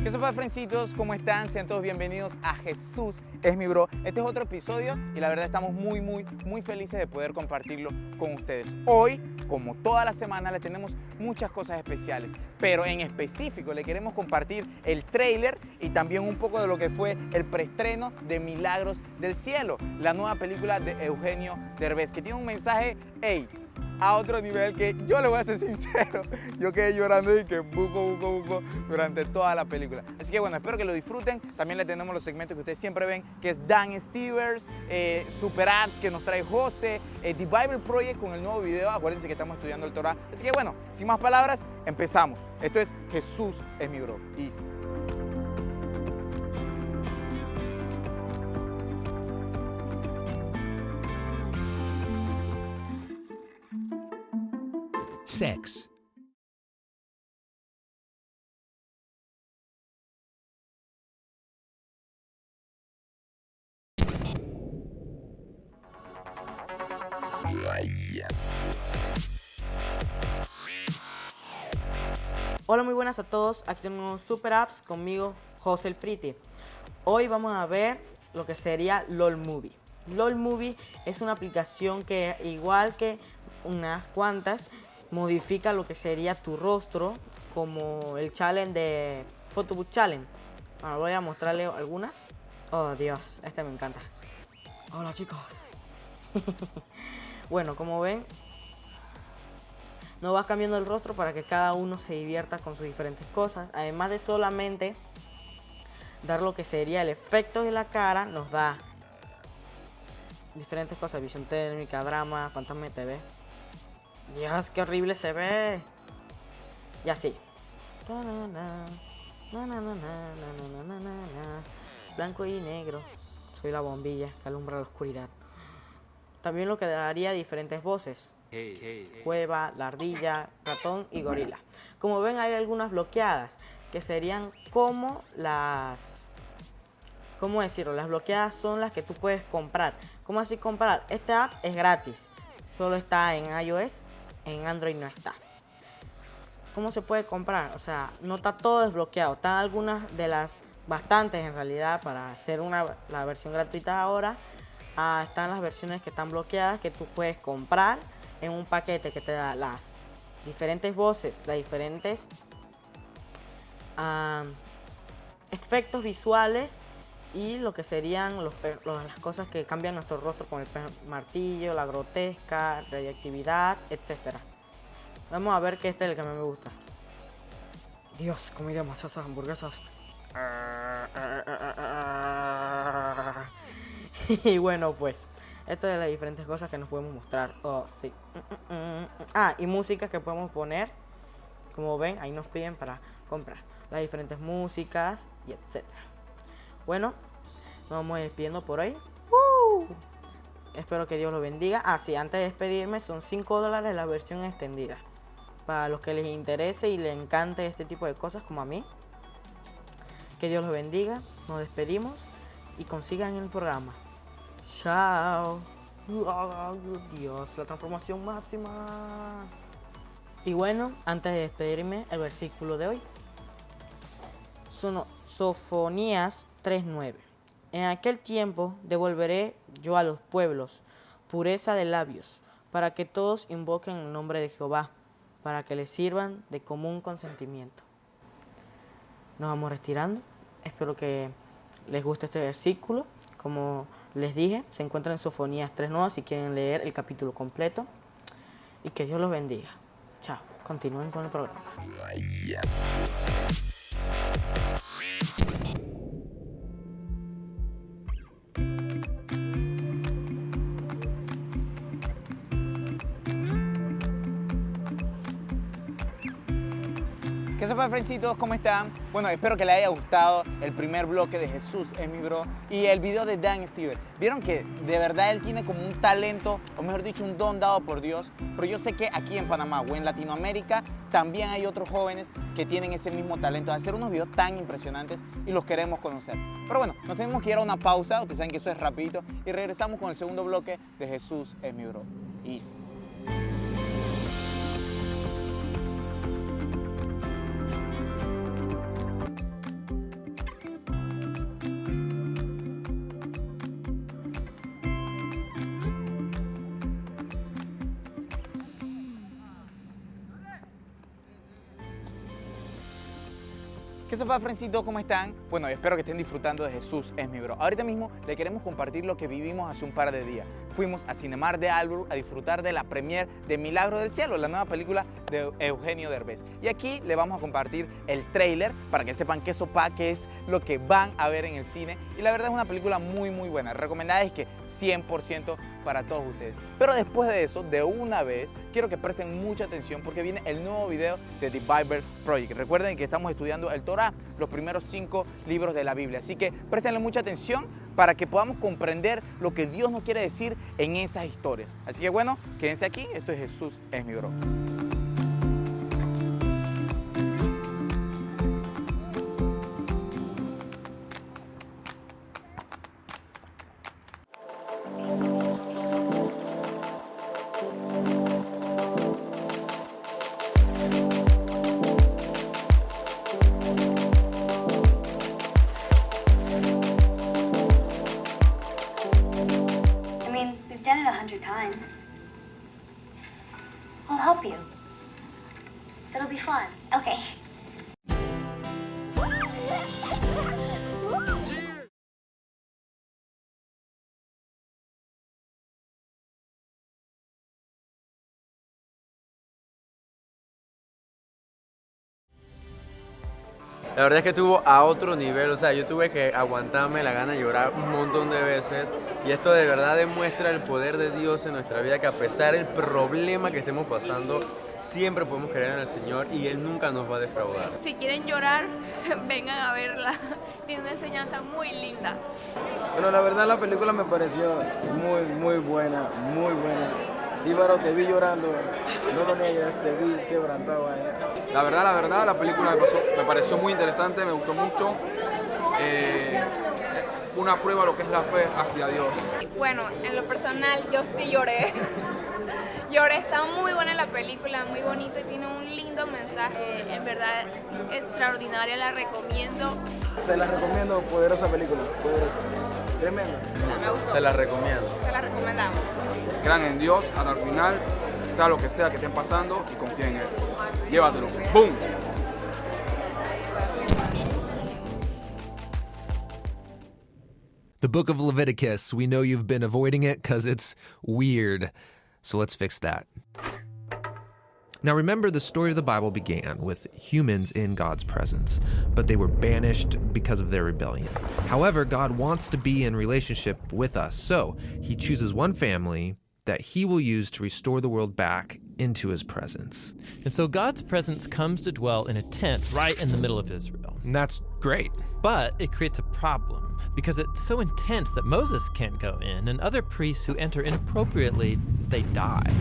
¿Qué sopa, frencitos? ¿Cómo están? Sean todos bienvenidos a Jesús es mi bro. Este es otro episodio y la verdad estamos muy felices de poder compartirlo con ustedes. Hoy, como toda la semana, le tenemos muchas cosas especiales, pero en específico le queremos compartir el tráiler y también un poco de lo que fue el preestreno de Milagros del Cielo, la nueva película de Eugenio Derbez, que tiene un mensaje, a otro nivel, que yo le voy a ser sincero, yo quedé llorando y que buco durante toda la película. Así que bueno, espero que lo disfruten. También le tenemos los segmentos que ustedes siempre ven, que es Dan Stevers, Super Apps que nos trae José, The Bible Project con el nuevo video. Acuérdense que estamos estudiando el Torah. Así que bueno, sin más palabras, empezamos. Esto es Jesús es mi bro. Sex. Hola, muy buenas a todos. Aquí tenemos Super Apps conmigo, José el Pretty. Hoy vamos a ver lo que sería LOL Movie. LOL Movie es una aplicación que, igual que unas cuantas, modifica lo que sería tu rostro, como el challenge de Photobook Challenge. Bueno, voy a mostrarle algunas. Oh Dios, este me encanta. Hola chicos. Bueno, como ven, nos va cambiando el rostro para que cada uno se divierta con sus diferentes cosas. Además de solamente dar lo que sería el efecto de la cara, nos da diferentes cosas: visión térmica, drama, fantasma de TV. Dios, qué horrible se ve. Y así. Blanco y negro. Soy la bombilla que alumbra la oscuridad. También lo que daría diferentes voces: cueva, la ardilla, ratón y gorila. Como ven, hay algunas bloqueadas que serían como las... ¿Cómo decirlo? Las bloqueadas son las que tú puedes comprar. ¿Cómo así comprar? Esta app es gratis. Solo está en iOS. En Android no está. ¿Cómo se puede comprar? O sea, no está todo desbloqueado. Están algunas de las, bastantes en realidad, para hacer la versión gratuita ahora. Están las versiones que están bloqueadas, que tú puedes comprar en un paquete que te da las diferentes voces, las diferentes efectos visuales y lo que serían las cosas que cambian nuestro rostro, como el martillo, la grotesca, radioactividad, etc. Vamos a ver que este es el que me gusta. Dios, comí demasiadas hamburguesas. Y bueno, pues esto es las diferentes cosas que nos podemos mostrar. Oh, sí. Y músicas que podemos poner. Como ven, ahí nos piden para comprar las diferentes músicas y etc. Bueno, nos vamos despidiendo por hoy. Espero que Dios lo bendiga. Sí, antes de despedirme, son $5 la versión extendida. Para los que les interese y les encante este tipo de cosas, como a mí. Que Dios los bendiga. Nos despedimos y consigan el programa. Chao. Dios, la transformación máxima. Y bueno, antes de despedirme, el versículo de hoy. Sofonías 3:9. En aquel tiempo devolveré yo a los pueblos pureza de labios, para que todos invoquen el nombre de Jehová, para que les sirvan de común consentimiento. Nos vamos retirando. Espero que les guste este versículo. Como les dije, se encuentra en Sofonías 3:9 si quieren leer el capítulo completo. Y que Dios los bendiga. Chao. Continúen con el programa. ¿Qué sopa, frencitos? ¿Cómo están? Bueno, espero que les haya gustado el primer bloque de Jesús es mi bro y el video de Dan Stevers. Vieron que de verdad él tiene como un talento, o mejor dicho, un don dado por Dios. Pero yo sé que aquí en Panamá o en Latinoamérica también hay otros jóvenes que tienen ese mismo talento de hacer unos videos tan impresionantes y los queremos conocer. Pero bueno, nos tenemos que ir a una pausa, ustedes saben que eso es rapidito, y regresamos con el segundo bloque de Jesús es mi bro. ¿Qué sopa, Frencito? ¿Cómo están? Bueno, yo espero que estén disfrutando de Jesús es mi bro. Ahorita mismo le queremos compartir lo que vivimos hace un par de días. Fuimos a Cinemar de Albrook a disfrutar de la premiere de Milagro del Cielo, la nueva película de Eugenio Derbez. Y aquí le vamos a compartir el tráiler para que sepan qué sopa, qué es lo que van a ver en el cine. Y la verdad es una película muy buena. Recomendada es que 100% para todos ustedes. Pero después de eso, de una vez, quiero que presten mucha atención porque viene el nuevo video de The Bible Project. Recuerden que estamos estudiando el Torah, los primeros 5 libros de la Biblia. Así que préstenle mucha atención para que podamos comprender lo que Dios nos quiere decir en esas historias. Así que bueno, quédense aquí. Esto es Jesús es mi bro. Done it 100 times. I'll help you. It'll be fun. Okay. La verdad es que estuvo a otro nivel, o sea, yo tuve que aguantarme la gana de llorar un montón de veces y esto de verdad demuestra el poder de Dios en nuestra vida, que a pesar del problema que estemos pasando, siempre podemos creer en el Señor y Él nunca nos va a defraudar. Si quieren llorar, vengan a verla. Tiene una enseñanza muy linda. Bueno, la verdad la película me pareció muy buena, muy buena. Íbaro, te vi llorando, no lo niegues, te vi quebrantado ahí. La verdad, la película me pareció muy interesante, me gustó mucho. Una prueba de lo que es la fe hacia Dios. Bueno, en lo personal yo sí lloré. Lloré, está muy buena la película, muy bonita y tiene un lindo mensaje. En verdad, extraordinaria, la recomiendo. Se la recomiendo, poderosa película, poderosa. Tremenda. Me gustó. Se la recomiendo. Se la recomendamos. Crean en Dios hasta el final, sea lo que sea que estén pasando y confíen en Él. Llévatelo. ¡Boom! The book of Leviticus, we know you've been avoiding it because it's weird. So let's fix that. Now remember, the story of the Bible began with humans in God's presence, but they were banished because of their rebellion. However, God wants to be in relationship with us, so he chooses one family that he will use to restore the world back into his presence. And so God's presence comes to dwell in a tent right in the middle of Israel. And that's great. But it creates a problem because it's so intense that Moses can't go in, and other priests who enter inappropriately, they die.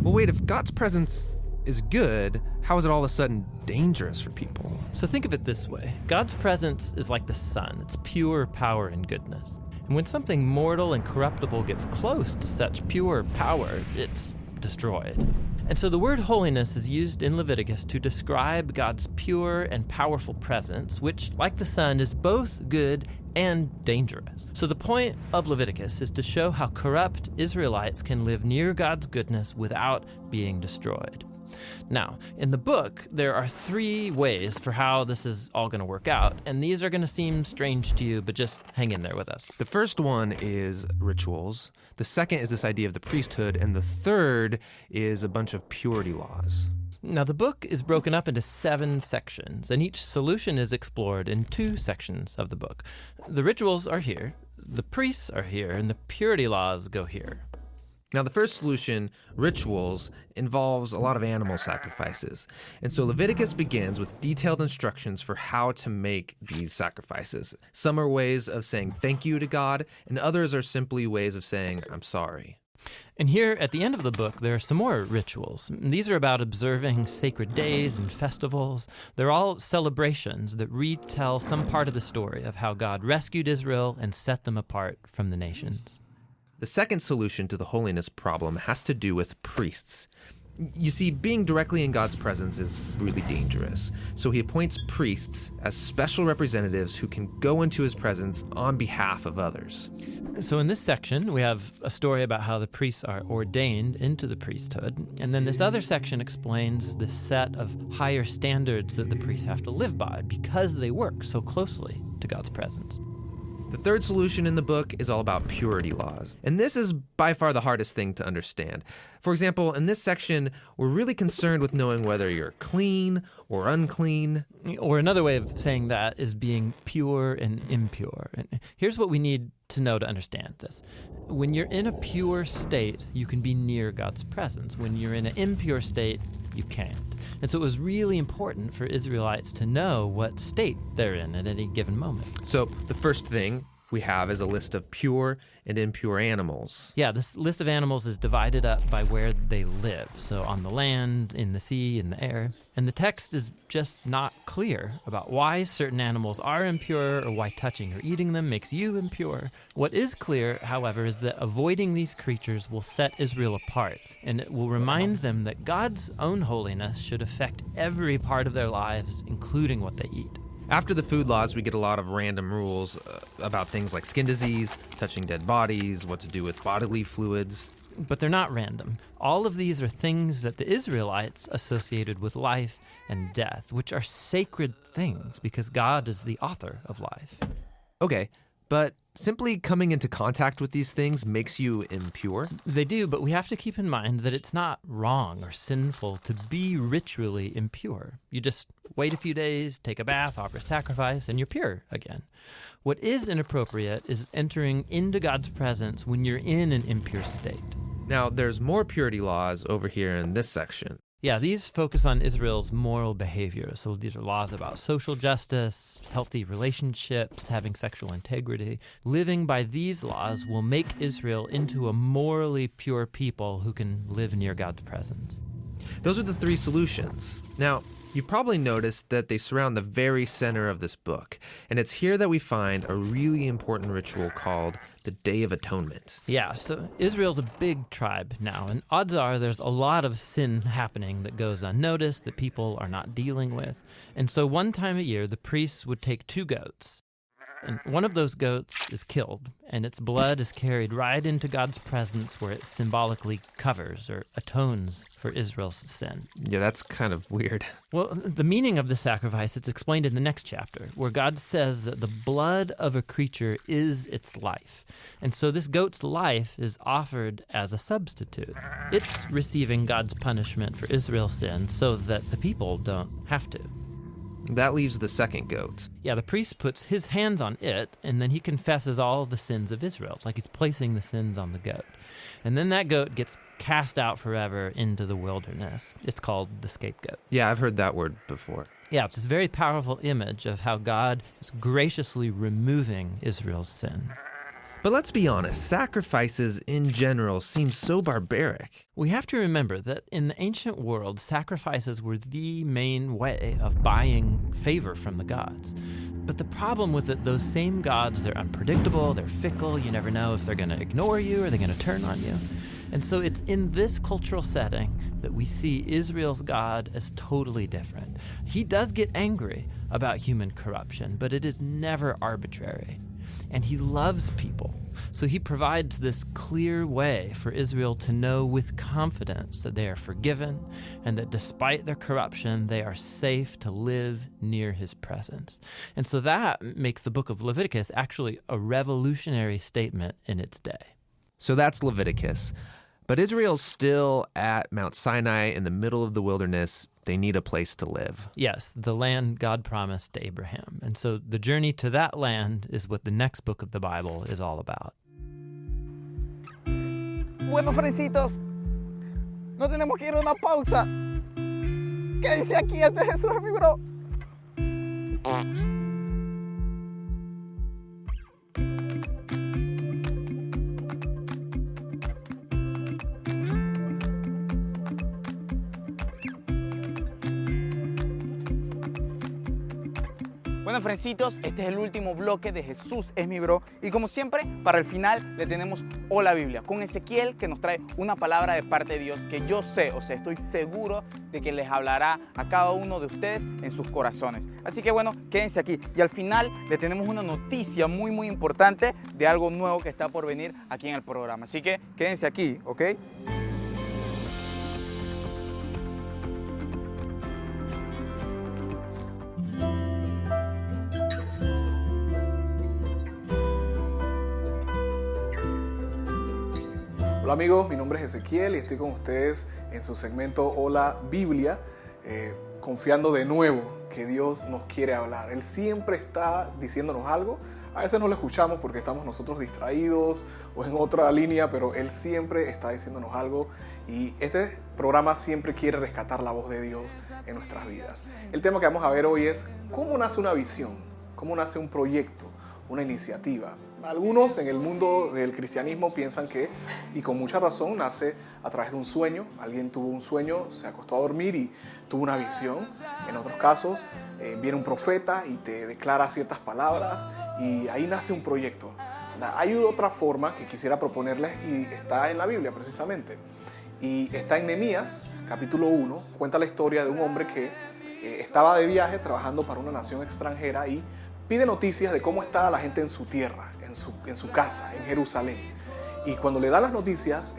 Well, wait, if God's presence is good, how is it all of a sudden dangerous for people? So think of it this way. God's presence is like the sun. It's pure power and goodness. And when something mortal and corruptible gets close to such pure power, it's destroyed. And so the word holiness is used in Leviticus to describe God's pure and powerful presence, which, like the sun, is both good and dangerous. So the point of Leviticus is to show how corrupt Israelites can live near God's goodness without being destroyed. Now, in the book, there are 3 ways for how this is all going to work out, and these are going to seem strange to you, but just hang in there with us. The first one is rituals. The second is this idea of the priesthood. And the third is a bunch of purity laws. Now, the book is broken up into 7 sections, and each solution is explored in 2 sections of the book. The rituals are here, the priests are here, and the purity laws go here. Now, the first solution, rituals, involves a lot of animal sacrifices. And so Leviticus begins with detailed instructions for how to make these sacrifices. Some are ways of saying thank you to God, and others are simply ways of saying, I'm sorry. And here at the end of the book, there are some more rituals. These are about observing sacred days and festivals. They're all celebrations that retell some part of the story of how God rescued Israel and set them apart from the nations. The second solution to the holiness problem has to do with priests. You see, being directly in God's presence is really dangerous. So he appoints priests as special representatives who can go into his presence on behalf of others. So in this section, we have a story about how the priests are ordained into the priesthood. And then this other section explains the set of higher standards that the priests have to live by because they work so closely to God's presence. The third solution in the book is all about purity laws. And this is by far the hardest thing to understand. For example, in this section, we're really concerned with knowing whether you're clean or unclean. Or another way of saying that is being pure and impure. And here's what we need to know to understand this. When you're in a pure state, you can be near God's presence. When you're in an impure state, you can't. And so it was really important for Israelites to know what state they're in at any given moment. So the first thing we have is a list of pure and impure animals. Yeah, this list of animals is divided up by where they live. So on the land, in the sea, in the air. And the text is just not clear about why certain animals are impure or why touching or eating them makes you impure. What is clear, however, is that avoiding these creatures will set Israel apart, and it will remind them that God's own holiness should affect every part of their lives, including what they eat. After the food laws, we get a lot of random rules about things like skin disease, touching dead bodies, what to do with bodily fluids. But they're not random. All of these are things that the Israelites associated with life and death, which are sacred things because God is the author of life. Okay, but simply coming into contact with these things makes you impure? They do, but we have to keep in mind that it's not wrong or sinful to be ritually impure. You just wait a few days, take a bath, offer sacrifice, and you're pure again. What is inappropriate is entering into God's presence when you're in an impure state. Now, there's more purity laws over here in this section. Yeah, these focus on Israel's moral behavior. So these are laws about social justice, healthy relationships, having sexual integrity. Living by these laws will make Israel into a morally pure people who can live near God's presence. Those are the three solutions. Now, you've probably noticed that they surround the very center of this book, and it's here that we find a really important ritual called the Day of Atonement. Yeah, so Israel's a big tribe now, and odds are there's a lot of sin happening that goes unnoticed, that people are not dealing with. And so one time a year, the priests would take 2 goats, and one of those goats is killed, and its blood is carried right into God's presence where it symbolically covers or atones for Israel's sin. Yeah, that's kind of weird. Well, the meaning of the sacrifice is explained in the next chapter, where God says that the blood of a creature is its life. And so this goat's life is offered as a substitute. It's receiving God's punishment for Israel's sin so that the people don't have to. That leaves the second goat. Yeah, the priest puts his hands on it, and then he confesses all the sins of Israel. It's like he's placing the sins on the goat. And then that goat gets cast out forever into the wilderness. It's called the scapegoat. Yeah, I've heard that word before. Yeah, it's this very powerful image of how God is graciously removing Israel's sin. But let's be honest, sacrifices in general seem so barbaric. We have to remember that in the ancient world, sacrifices were the main way of buying favor from the gods. But the problem was that those same gods, they're unpredictable, they're fickle, you never know if they're going to ignore you or they're going to turn on you. And so it's in this cultural setting that we see Israel's God as totally different. He does get angry about human corruption, but it is never arbitrary. And he loves people. So he provides this clear way for Israel to know with confidence that they are forgiven and that despite their corruption, they are safe to live near his presence. And so that makes the book of Leviticus actually a revolutionary statement in its day. So that's Leviticus. But Israel's still at Mount Sinai in the middle of the wilderness. They need a place to live. Yes, the land God promised to Abraham. And so the journey to that land is what the next book of the Bible is all about. Bueno, Frencitos, no tenemos que ir a una pausa. Quédense aquí, este es Jesús, mi bro. Bueno, frencitos, este es el último bloque de Jesús es mi bro. Y como siempre, para el final le tenemos Hola Biblia, con Ezequiel, que nos trae una palabra de parte de Dios que yo sé, estoy seguro de que les hablará a cada uno de ustedes en sus corazones. Así que bueno, quédense aquí. Y al final le tenemos una noticia muy importante de algo nuevo que está por venir aquí en el programa. Así que quédense aquí, ¿ok? Hola amigos, mi nombre es Ezequiel y estoy con ustedes en su segmento Hola Biblia, confiando de nuevo que Dios nos quiere hablar. Él siempre está diciéndonos algo. A veces no lo escuchamos porque estamos nosotros distraídos o en otra línea, pero Él siempre está diciéndonos algo y este programa siempre quiere rescatar la voz de Dios en nuestras vidas. El tema que vamos a ver hoy es cómo nace una visión, cómo nace un proyecto, una iniciativa. Algunos en el mundo del cristianismo piensan que, y con mucha razón, nace a través de un sueño. Alguien tuvo un sueño, se acostó a dormir y tuvo una visión. En otros casos, viene un profeta y te declara ciertas palabras y ahí nace un proyecto. Hay otra forma que quisiera proponerles y está en la Biblia precisamente. Y está en Nehemías, capítulo 1, cuenta la historia de un hombre que estaba de viaje trabajando para una nación extranjera y pide noticias de cómo está la gente en su tierra, en su casa, en Jerusalén. Y cuando le dan las noticias,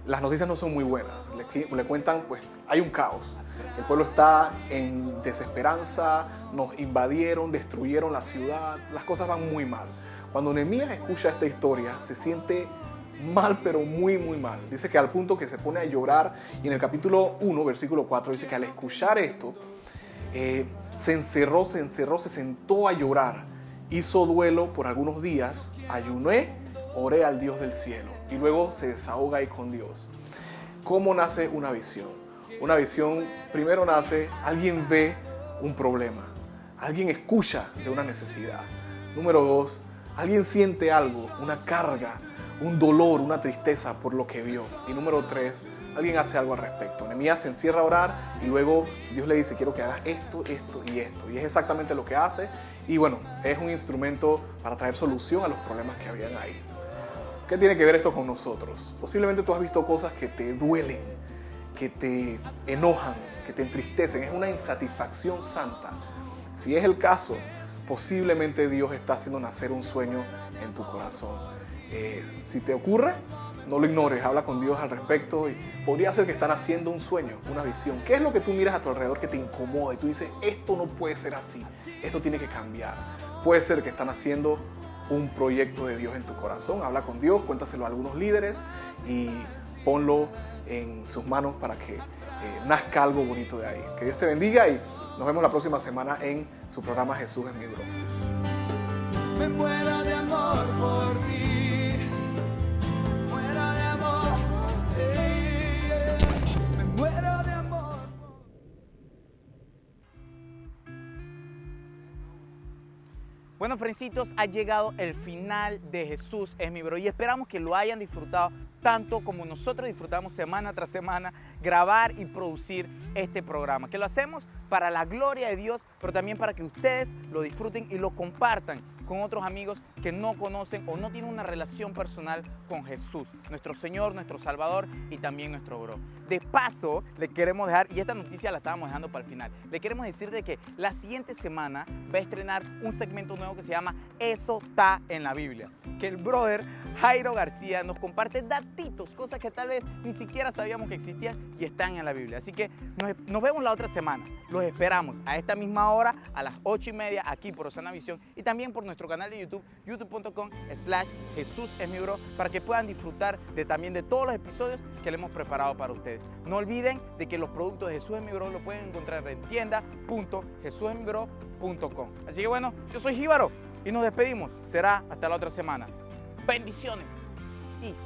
las noticias no son muy buenas. Le cuentan, pues, hay un caos. El pueblo está en desesperanza, nos invadieron, destruyeron la ciudad, las cosas van muy mal. Cuando Nehemías escucha esta historia, se siente mal, pero muy mal. Dice que al punto que se pone a llorar, y en el capítulo 1, versículo 4, dice que al escuchar esto, se encerró, se sentó a llorar, hizo duelo por algunos días, ayuné, oré al Dios del cielo y luego se desahoga ahí con Dios. ¿Cómo nace una visión? Una visión primero nace, alguien ve un problema, alguien escucha de una necesidad. Número 2, alguien siente algo, una carga, un dolor, una tristeza por lo que vio. Y número 3, alguien hace algo al respecto. Nehemías se encierra a orar y luego Dios le dice, quiero que hagas esto y esto. Y es exactamente lo que hace. Y bueno, es un instrumento para traer solución a los problemas que habían ahí. ¿Qué tiene que ver esto con nosotros? Posiblemente tú has visto cosas que te duelen, que te enojan, que te entristecen. Es una insatisfacción santa. Si es el caso, posiblemente Dios está haciendo nacer un sueño en tu corazón. Si te ocurre, no lo ignores, habla con Dios al respecto y podría ser que están haciendo un sueño, una visión. ¿Qué es lo que tú miras a tu alrededor que te incomoda y tú dices, esto no puede ser así, esto tiene que cambiar? Puede ser que están haciendo un proyecto de Dios en tu corazón. Habla con Dios, cuéntaselo a algunos líderes y ponlo en sus manos para que nazca algo bonito de ahí. Que Dios te bendiga y nos vemos la próxima semana en su programa Jesús es mi bro. Me muero de amor por ti. Bueno, frencitos, ha llegado el final de Jesús es mi bro y esperamos que lo hayan disfrutado tanto como nosotros disfrutamos semana tras semana grabar y producir este programa, que lo hacemos para la gloria de Dios, pero también para que ustedes lo disfruten y lo compartan con otros amigos que no conocen o no tienen una relación personal con Jesús, nuestro Señor, nuestro Salvador y también nuestro bro. De paso, le queremos dejar, y esta noticia la estábamos dejando para el final, le queremos decir de que la siguiente semana va a estrenar un segmento nuevo que se llama Eso está en la Biblia, que el brother Jairo García nos comparte datitos, cosas que tal vez ni siquiera sabíamos que existían y están en la Biblia. Así que nos vemos la otra semana. Los esperamos a esta misma hora, a las 8:30, aquí por Osana Visión y también por nuestro canal de YouTube, youtube.com/Jesús es mi bro, para que puedan disfrutar también de todos los episodios que le hemos preparado para ustedes. No olviden de que los productos de Jesús es mi bro lo pueden encontrar en tienda.jesusesmibro.com. Así que bueno, yo soy Jíbaro y nos despedimos. Será hasta la otra semana. Bendiciones. Peace.